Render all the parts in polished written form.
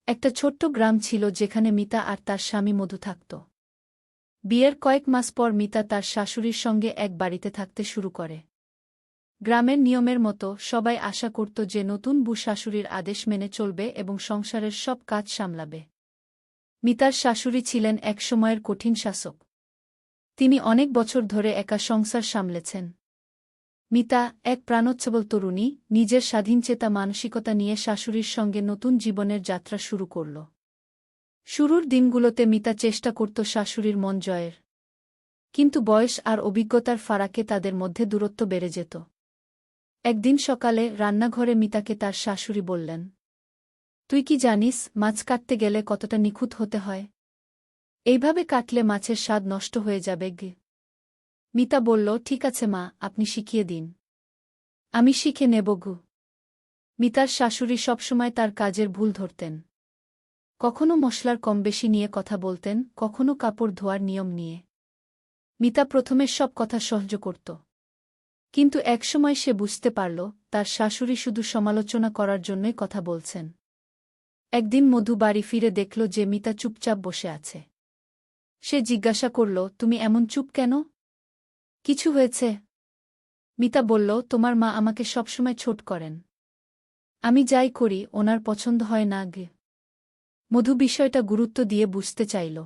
একটা ছোট্ট গ্রাম ছিল যেখানে মিতা আর তার স্বামী মধু থাকত। বিয়ের কয়েক মাস পর মিতা তার শাশুড়ির সঙ্গে এক বাড়িতে থাকতে শুরু করে। গ্রামের নিয়মের মতো সবাই আশা করত যে নতুন বউ শাশুড়ির আদেশ মেনে চলবে এবং সংসারের সব কাজ সামলাবে। মিতার শাশুড়ি ছিলেন একসময়ের কঠিন শাসক। তিনি অনেক বছর ধরে একা সংসার সামলেছেন। মিতা, এক প্রাণোচ্ছ্বল তরুণী, নিজের স্বাধীনচেতা মানসিকতা নিয়ে শাশুড়ির সঙ্গে নতুন জীবনের যাত্রা শুরু করল। শুরুর দিনগুলোতে মিতা চেষ্টা করত শাশুড়ির মন জয়ের। কিন্তু বয়স আর অভিজ্ঞতার ফারাকে তাদের মধ্যে দূরত্ব বেড়ে যেত। একদিন সকালে রান্নাঘরে মিতাকে তার শাশুড়ি বললেন, তুই কি জানিস মাছ কাটতে গেলে কতটা নিখুঁত হতে হয়? এইভাবে কাটলে মাছের স্বাদ নষ্ট হয়ে যাবে গে। মিতা বলল, ঠিক আছে মা, আপনি শিখিয়ে দিন। আমি শিখে নেব গু। মিতার শাশুড়ি সবসময় তার কাজের ভুল ধরতেন। কখনো মশলার কম বেশি নিয়ে কথা বলতেন, কখনো কাপড় ধোয়ার নিয়ম নিয়ে। মিতা প্রথমে সব কথা সহ্য করত। কিন্তু একসময় সে বুঝতে পারল তার শাশুড়ি শুধু সমালোচনা করার জন্যই কথা বলছেন। একদিন মধু বাড়ি ফিরে দেখল যে মিতা চুপচাপ বসে আছে। সে জিজ্ঞাসা করল, তুমি এমন চুপ কেন? কিছু হয়েছে? মিতা বলল, তোমার মা আমাকে সবসময় ছোট করেন। আমি যাই করি ওনার পছন্দ হয় না গে। মধু বিষয়টা গুরুত্ব দিয়ে বুঝতে চাইল।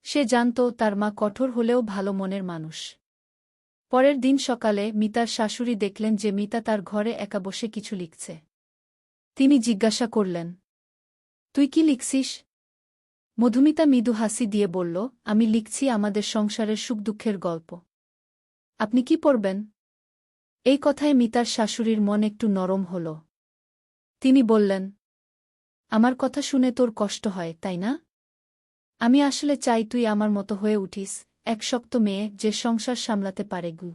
সে জানত তার মা কঠোর হলেও ভালো মনের মানুষ। পরের দিন সকালে মিতার শাশুড়ি দেখলেন যে মিতা তার ঘরে একা বসে কিছু লিখছে। তিনি জিজ্ঞাসা করলেন, তুই কি লিখছিস? মধুমিতা মৃদু হাসি দিয়ে বলল, আমি লিখছি আমাদের সংসারের সুখ দুঃখের গল্প। আপনি কি পড়বেন? এই কথায় মিতার শাশুড়ির মন একটু নরম হল। তিনি বললেন, আমার কথা শুনে তোর কষ্ট হয়, তাই না? আমি আসলে চাই তুই আমার মতো হয়ে উঠিস, এক শক্ত মেয়ে যে সংসার সামলাতে পারে গু।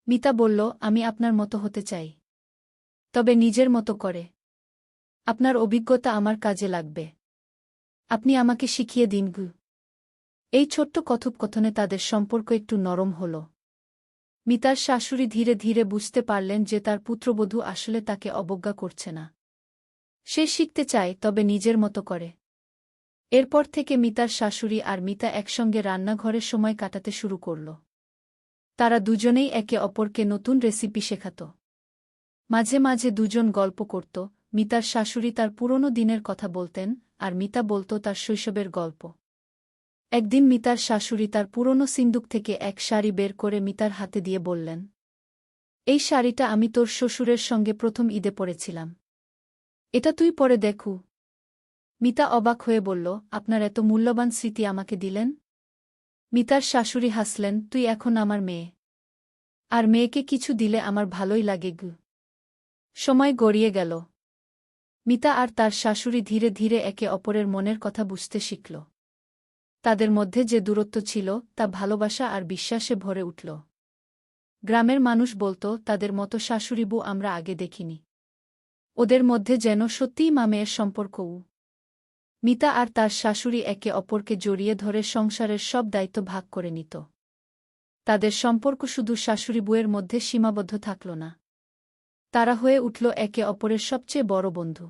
মিতা বলল, আমি আপনার মতো হতে চাই। তবে নিজের মতো করে। আপনার অভিজ্ঞতা আমার কাজে লাগবে। আপনি আমাকে শিখিয়ে দিন গু। এই ছোট্ট কথোপকথনে তাদের সম্পর্ক একটু নরম হল। মিতার শাশুড়ি ধীরে ধীরে বুঝতে পারলেন যে তার পুত্রবধূ আসলে তাকে অবজ্ঞা করছে না। সে শিখতে চায়, তবে নিজের মতো করে। এরপর থেকে মিতার শাশুড়ি আর মিতা একসঙ্গে রান্নাঘরে সময় কাটাতে শুরু করল। তারা দুজনেই একে অপরকে নতুন রেসিপি শেখাত। মাঝে মাঝে দুজন গল্প করত। মিতার শাশুড়ি তার পুরনো দিনের কথা বলতেন, আর মিতা বলত তার শৈশবের গল্প। একদিন মিতার শাশুড়ি তার পুরনো সিন্দুক থেকে এক শাড়ি বের করে মিতার হাতে দিয়ে বললেন, এই শাড়িটা আমি তোর শ্বশুরের সঙ্গে প্রথম ঈদে পরেছিলাম। এটা তুই পরে দেখু। মিতা অবাক হয়ে বলল, আপনার এত মূল্যবান স্মৃতি আমাকে দিলেন? মিতার শাশুড়ি হাসলেন, তুই এখন আমার মেয়ে। আর মেয়েকে কিছু দিলে আমার ভালোই লাগে গু। সময় গড়িয়ে গেল। মিতা আর তার শাশুড়ি ধীরে ধীরে একে অপরের মনের কথা বুঝতে শিখল। তাদের মধ্যে যে দূরত্ব ছিল তা ভালোবাসা আর বিশ্বাসে ভরে উঠল। গ্রামের মানুষ বলত, তাদের মতো শাশুড়ি বউ আমরা আগে দেখিনি। ওদের মধ্যে যেন সত্যিই মা মেয়ের সম্পর্কও। মিতা আর তার শাশুড়ি একে অপরকে জড়িয়ে ধরে সংসারের সব দায়িত্ব ভাগ করে নিত। তাদের সম্পর্ক শুধু শাশুড়ি বউয়ের মধ্যে সীমাবদ্ধ থাকল না। তারা হয়ে উঠল একে অপরের সবচেয়ে বড় বন্ধু।